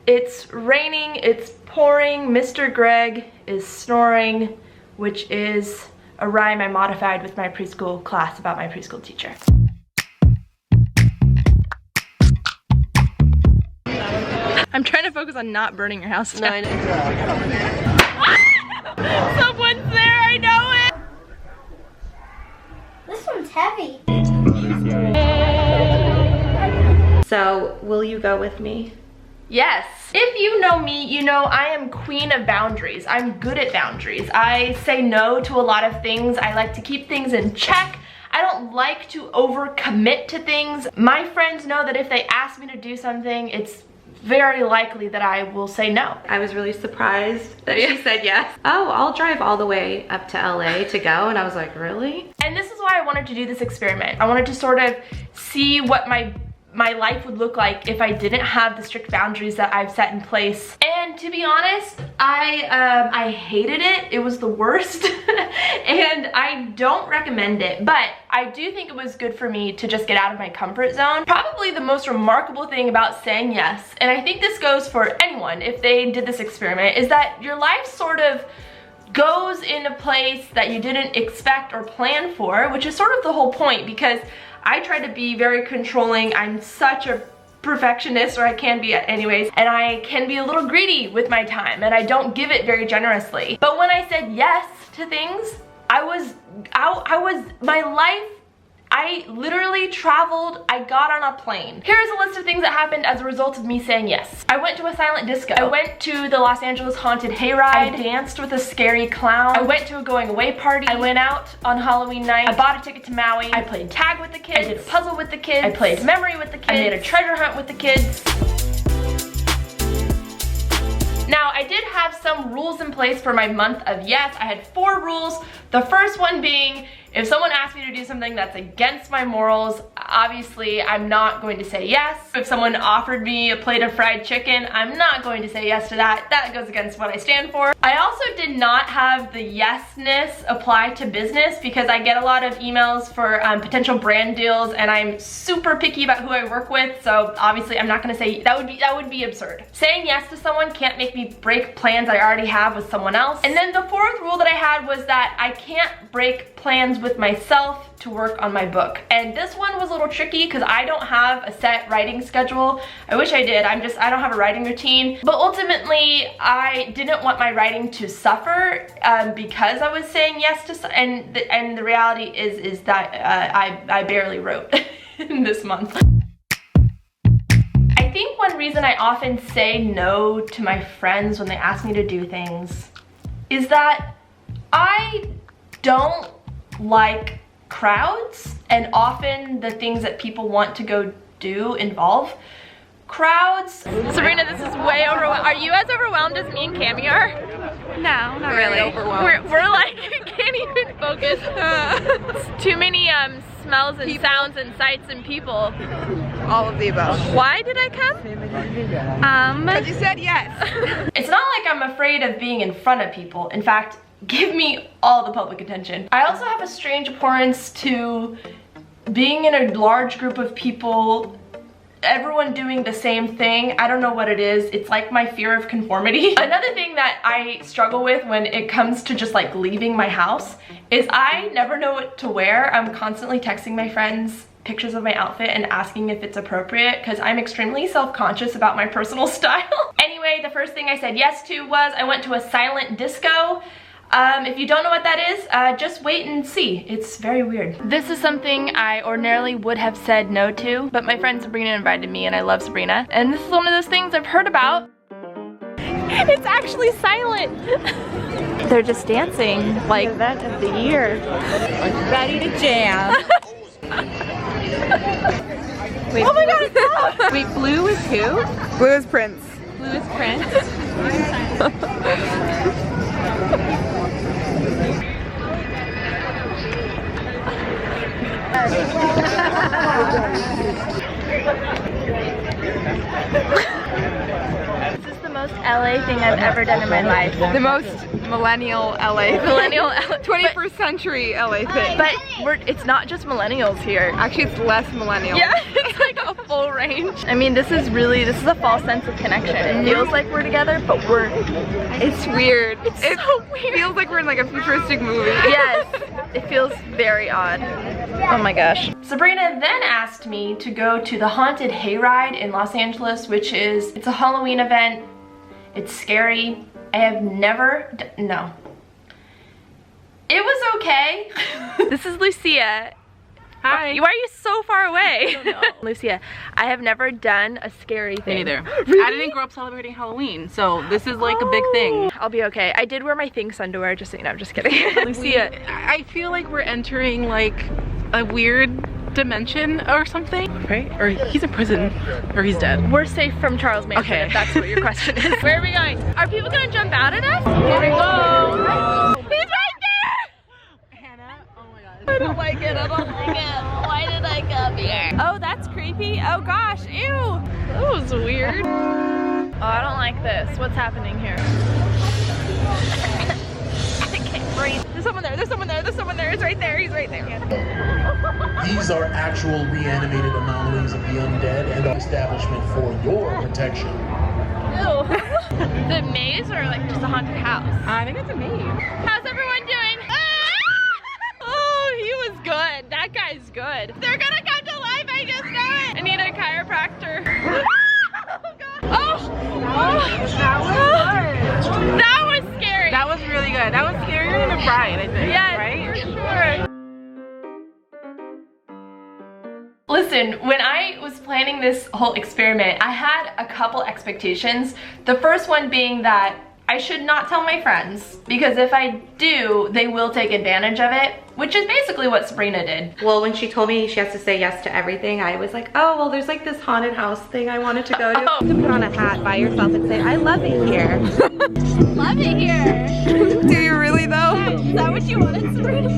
It's raining, it's pouring, Mr. Greg is snoring, which is a rhyme I modified with my preschool class about my preschool teacher. I'm trying to focus on not burning your house down. No, I know. Someone's there, I know it! This one's heavy. So, will you go with me? Yes. If you know me, you know I am queen of boundaries. I'm good at boundaries. I say no to a lot of things. I like to keep things in check. I don't like to overcommit to things. My friends know that if they ask me to do something, it's very likely that I will say no. I was really surprised that she said yes. Oh, I'll drive all the way up to LA to go. And I was like, really? And this is why I wanted to do this experiment. I wanted to sort of see what my life would look like if I didn't have the strict boundaries that I've set in place. And to be honest, I hated it. It was the worst. And I don't recommend it, but I do think it was good for me to just get out of my comfort zone. Probably the most remarkable thing about saying yes, and I think this goes for anyone if they did this experiment, is that your life sort of goes in a place that you didn't expect or plan for, which is sort of the whole point, because I try to be very controlling. I'm such a perfectionist, or I can be anyways, and I can be a little greedy with my time, and I don't give it very generously. But when I said yes to things, my life, I literally traveled, I got on a plane. Here's a list of things that happened as a result of me saying yes. I went to a silent disco. I went to the Los Angeles Haunted Hayride. I danced with a scary clown. I went to a going away party. I went out on Halloween night. I bought a ticket to Maui. I played tag with the kids. I did a puzzle with the kids. I played memory with the kids. I made a treasure hunt with the kids. Now, I did have some rules in place for my month of yes. I had 4 rules. The first one being, if someone asks me to do something that's against my morals, obviously I'm not going to say yes. If someone offered me a plate of fried chicken, I'm not going to say yes to that. That goes against what I stand for. I also did not have the yes-ness apply to business, because I get a lot of emails for potential brand deals, and I'm super picky about who I work with, so obviously I'm not gonna say, that would be absurd. Saying yes to someone can't make me break plans I already have with someone else. And then the 4th rule that I had was that I can't break plans with myself to work on my book. And this one was a little tricky because I don't have a set writing schedule. I wish I did. I don't have a writing routine. But ultimately, I didn't want my writing to suffer because I was saying yes to, and the reality is that I barely wrote in this month. I think one reason I often say no to my friends when they ask me to do things is that I don't like crowds, and often the things that people want to go do involve crowds. Sabrina, this is way overwhelming. Are you as overwhelmed as me and Cami are? No, not really. Overwhelmed. We're like, can't even focus. It's too many smells and sounds and sights and people. All of the above. Why did I come? Because you said yes. It's not like I'm afraid of being in front of people. In fact, give me all the public attention. I also have a strange abhorrence to being in a large group of people, everyone doing the same thing. I don't know what it is. It's like my fear of conformity. Another thing that I struggle with when it comes to just like leaving my house is I never know what to wear. I'm constantly texting my friends pictures of my outfit and asking if it's appropriate, because I'm extremely self-conscious about my personal style. Anyway, the first thing I said yes to was I went to a silent disco. If you don't know what that is, just wait and see. It's very weird. This is something I ordinarily would have said no to, but my friend Sabrina invited me, and I love Sabrina. And this is one of those things I've heard about. It's actually silent. They're just dancing like Event of the year. Ready to jam. Wait, oh my god, no! Wait, blue is who? Blue is Prince. Blue is Prince? This is the most LA thing I've ever done in my life. The most millennial LA thing. Millennial 21st century LA thing. But it's not just millennials here. Actually, it's less millennial. Yeah, it's like a full range. I mean, this is a false sense of connection. It feels like we're together, but it's weird. It's so weird. It feels like we're in like a futuristic movie. Yes, it feels very odd. Oh my gosh. Sabrina then asked me to go to the Haunted Hayride in Los Angeles, which it's a Halloween event. It's scary. I have never, no. It was okay. This is Lucia. Hi. Why are you so far away? I don't know. Lucia, I have never done a scary thing. Me neither. Really? I didn't grow up celebrating Halloween, so this is like a big thing. I'll be okay. I did wear my Thinks underwear, just so you know, I'm just kidding. Lucia. I feel like we're entering like a weird dimension or something, right? Or he's in prison, or he's dead. We're safe from Charles Manson, okay. If that's what your question is. Where are we going? Are people gonna jump out at us? Here we go. He's right there! Hannah, oh my god. I don't like it, I don't like it. Why did I come here? Oh, that's creepy. Oh gosh, ew. That was weird. Oh, I don't like this. What's happening here? I can't breathe. There's someone there, there's someone there, there's someone there. It's right there, he's right there. These are actual reanimated anomalies of the undead and establishment for your protection. Ew. The maze or like just a haunted house? I think it's a maze. How's everyone doing? Oh, he was good. That guy's good. They're gonna come to life, I just know it. I need a chiropractor. Oh, God. That was scary. That was really good. That was scarier than a bride, I think. Yeah, right? For sure. Listen, when I was planning this whole experiment, I had a couple expectations. The first one being that I should not tell my friends, because if I do, they will take advantage of it, which is basically what Sabrina did. Well, when she told me she has to say yes to everything, I was like, oh, well, there's like this haunted house thing I wanted to go to. Oh. You can put on a hat by yourself and say, I love it here. Love it here. Do you really though? Is that what you wanted, Sabrina?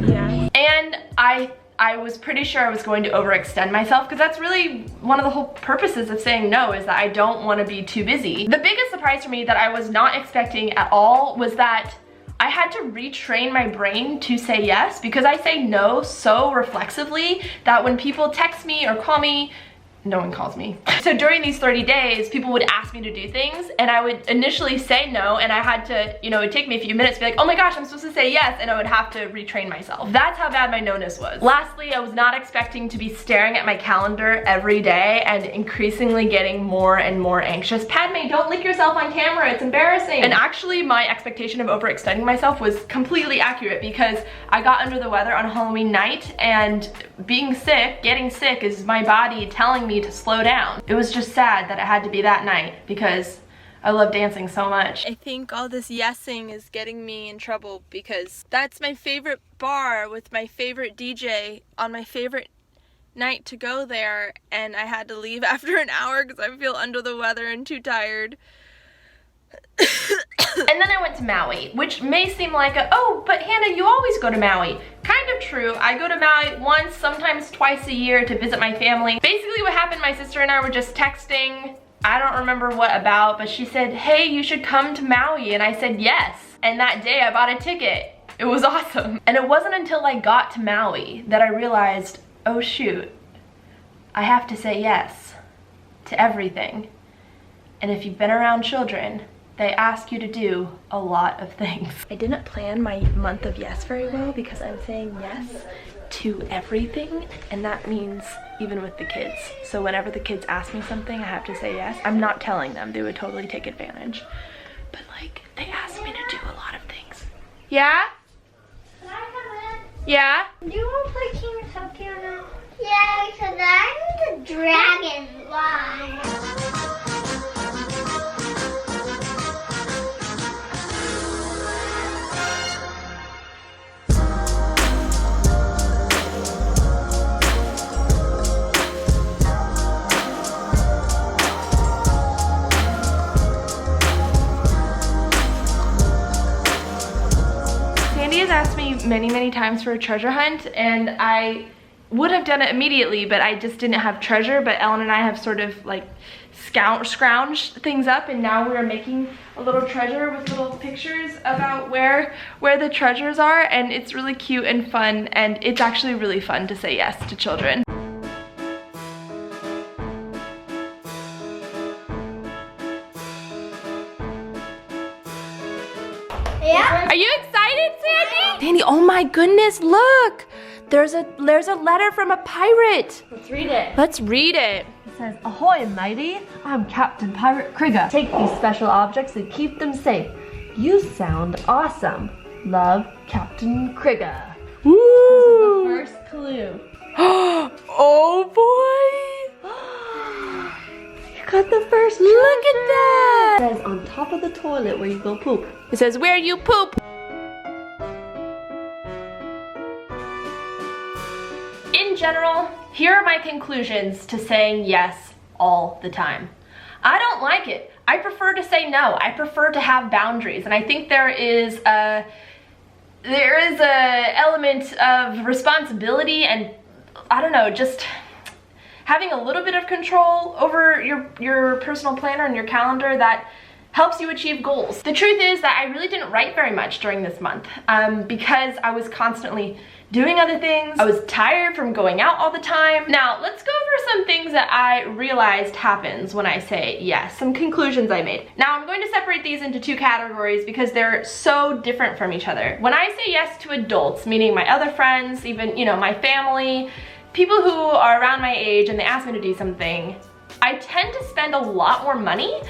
Yeah. And I was pretty sure I was going to overextend myself, because that's really one of the whole purposes of saying no, is that I don't want to be too busy. The biggest surprise for me that I was not expecting at all was that I had to retrain my brain to say yes, because I say no so reflexively that when people text me or call me, no one calls me. So during these 30 days, people would ask me to do things, and I would initially say no, and I had to, you know, it would take me a few minutes to be like, oh my gosh, I'm supposed to say yes, and I would have to retrain myself. That's how bad my no-ness was. Lastly, I was not expecting to be staring at my calendar every day and increasingly getting more and more anxious. Padme, don't lick yourself on camera, it's embarrassing. And actually, my expectation of overextending myself was completely accurate, because I got under the weather on Halloween night, and being sick, getting sick, is my body telling me to slow down. It was just sad that it had to be that night, because I love dancing so much. I think all this yesing is getting me in trouble, because that's my favorite bar with my favorite DJ on my favorite night to go there, and I had to leave after an hour because I feel under the weather and too tired. And then I went to Maui, which may seem like oh, but Hannah, you always go to Maui. Kind of true. I go to Maui once, sometimes twice a year to visit my family. Basically what happened, my sister and I were just texting. I don't remember what about, but she said, hey, you should come to Maui. And I said yes. And that day I bought a ticket. It was awesome. And it wasn't until I got to Maui that I realized, oh shoot, I have to say yes to everything. And if you've been around children, they ask you to do a lot of things. I didn't plan my month of yes very well, because I'm saying yes to everything, and that means even with the kids. So whenever the kids ask me something, I have to say yes. I'm not telling them, they would totally take advantage. But like, they ask me to do a lot of things. Yeah? Can I come in? Yeah? Do you want to play King of Tokyo now? Yeah, because I'm the dragonfly. Asked me many times for a treasure hunt, and I would have done it immediately, but I just didn't have treasure. But Ellen and I have sort of like scrounged things up, and now we are making a little treasure with little pictures about where the treasures are, and it's really cute and fun, and it's actually really fun to say yes to children. Yeah. Are you excited, Sandy? Sandy, oh my goodness, look! There's a letter from a pirate. Let's read it. Let's read it. It says, "Ahoy, matey! I'm Captain Pirate Krigger. Take these special objects and keep them safe. You sound awesome. Love, Captain Krigger." Woo! This is the first clue. Oh boy! You got the first Look at that! It says, "On top of the toilet where you go poop." It says, "Where you poop." In general, here are my conclusions to saying yes all the time. I don't like it. I prefer to say no. I prefer to have boundaries, and I think there is a element of responsibility and, I don't know, just having a little bit of control over your personal planner and your calendar that helps you achieve goals. The truth is that I really didn't write very much during this month because I was constantly doing other things. I was tired from going out all the time. Now, let's go over some things that I realized happens when I say yes, some conclusions I made. Now, I'm going to separate these into two categories because they're so different from each other. When I say yes to adults, meaning my other friends, even, you know, my family, people who are around my age and they ask me to do something, I tend to spend a lot more money.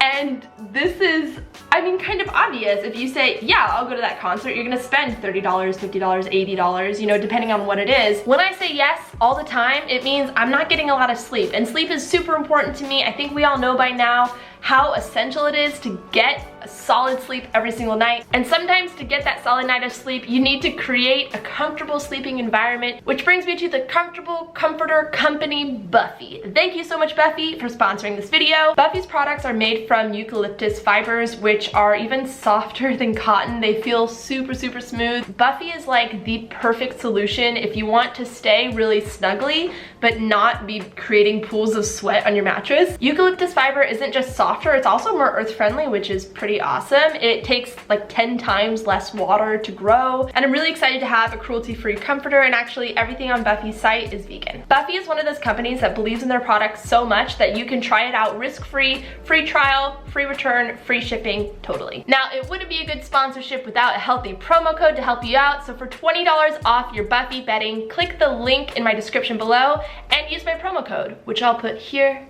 And this is, I mean, kind of obvious. If you say, yeah, I'll go to that concert, you're gonna spend $30, $50, $80, you know, depending on what it is. When I say yes all the time, it means I'm not getting a lot of sleep. And sleep is super important to me. I think we all know by now how essential it is to get a solid sleep every single night. And sometimes to get that solid night of sleep, you need to create a comfortable sleeping environment, which brings me to the comfortable comforter company, Buffy. Thank you so much, Buffy, for sponsoring this video. Buffy's products are made from eucalyptus fibers, which are even softer than cotton. They feel super, super smooth. Buffy is like the perfect solution if you want to stay really snugly, but not be creating pools of sweat on your mattress. Eucalyptus fiber isn't just softer, it's also more earth-friendly, which is pretty awesome. It takes like 10 times less water to grow, and I'm really excited to have a cruelty-free comforter, and actually everything on Buffy's site is vegan. Buffy is one of those companies that believes in their products so much that you can try it out risk-free, free trial, free return, free shipping, totally. Now, it wouldn't be a good sponsorship without a healthy promo code to help you out, so for $20 off your Buffy bedding, click the link in my description below and use my promo code, which I'll put here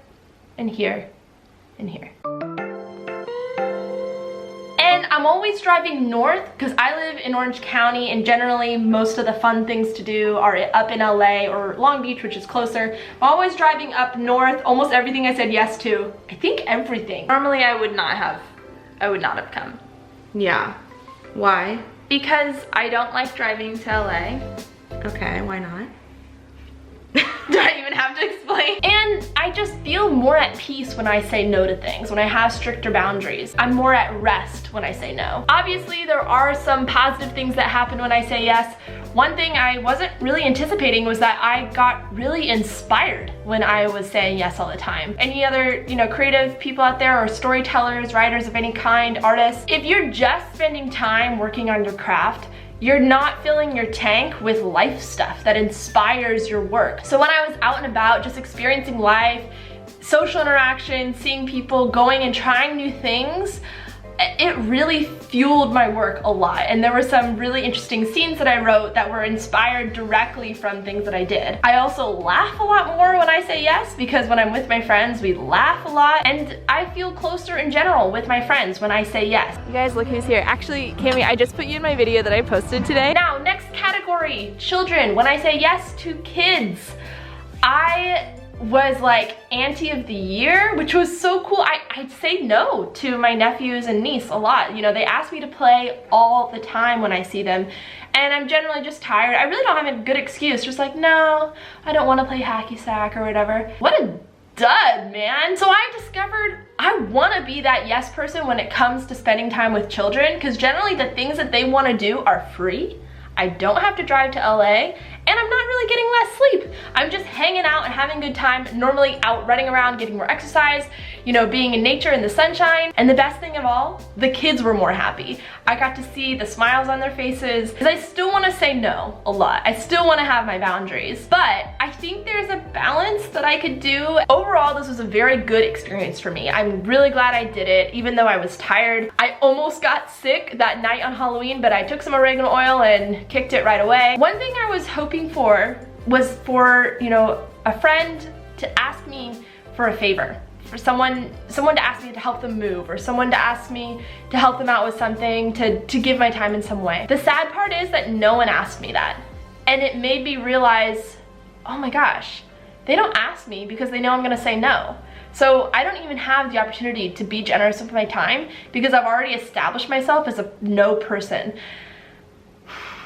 and here and here. And I'm always driving north because I live in Orange County, and generally most of the fun things to do are up in LA or Long Beach, which is closer. I'm always driving up north. Almost everything I said yes to. I think everything. Normally I would not have come. Yeah. Why? Because I don't like driving to LA. Okay, why not? Do I even have to explain? And I just feel more at peace when I say no to things, when I have stricter boundaries. I'm more at rest when I say no. Obviously, there are some positive things that happen when I say yes. One thing I wasn't really anticipating was that I got really inspired when I was saying yes all the time. Any other, you know, creative people out there, or storytellers, writers of any kind, artists, if you're just spending time working on your craft, you're not filling your tank with life stuff that inspires your work. So when I was out and about, just experiencing life, social interaction, seeing people, going and trying new things, it really fueled my work a lot. And there were some really interesting scenes that I wrote that were inspired directly from things that I did. I also laugh a lot more when I say yes, because when I'm with my friends, we laugh a lot, and I feel closer in general with my friends when I say yes. You guys, look who's here. Actually, Cami, I just put you in my video that I posted today. Now, next category, children. When I say yes to kids, I was like auntie of the year, which was so cool. I'd say no to my nephews and niece a lot. You know, they ask me to play all the time when I see them, and I'm generally just tired. I really don't have a good excuse, just like, no, I don't want to play hacky sack or whatever. What a dud, man. So I discovered I want to be that yes person when it comes to spending time with children, because generally the things that they want to do are free. I don't have to drive to LA, and I'm not really getting less sleep. I'm just hanging out and having a good time, normally out running around, getting more exercise, you know, being in nature in the sunshine. And the best thing of all, the kids were more happy. I got to see the smiles on their faces, because I still want to say no a lot. I still want to have my boundaries, but I think there's a balance that I could do. Overall, this was a very good experience for me. I'm really glad I did it, even though I was tired. I almost got sick that night on Halloween, but I took some oregano oil and kicked it right away. One thing I was hoping for was for, you know, a friend to ask me for a favor. For someone to ask me to help them move, or someone to ask me to help them out with something, to give my time in some way. The sad part is that no one asked me that. And it made me realize, oh my gosh, they don't ask me because they know I'm gonna say no. So I don't even have the opportunity to be generous with my time because I've already established myself as a no person.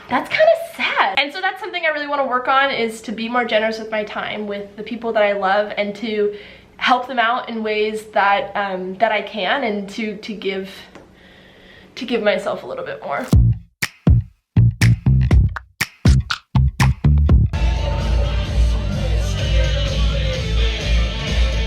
That's kind of sad. And so that's something I really want to work on, is to be more generous with my time with the people that I love, and to help them out in ways that that I can, and to give myself a little bit more.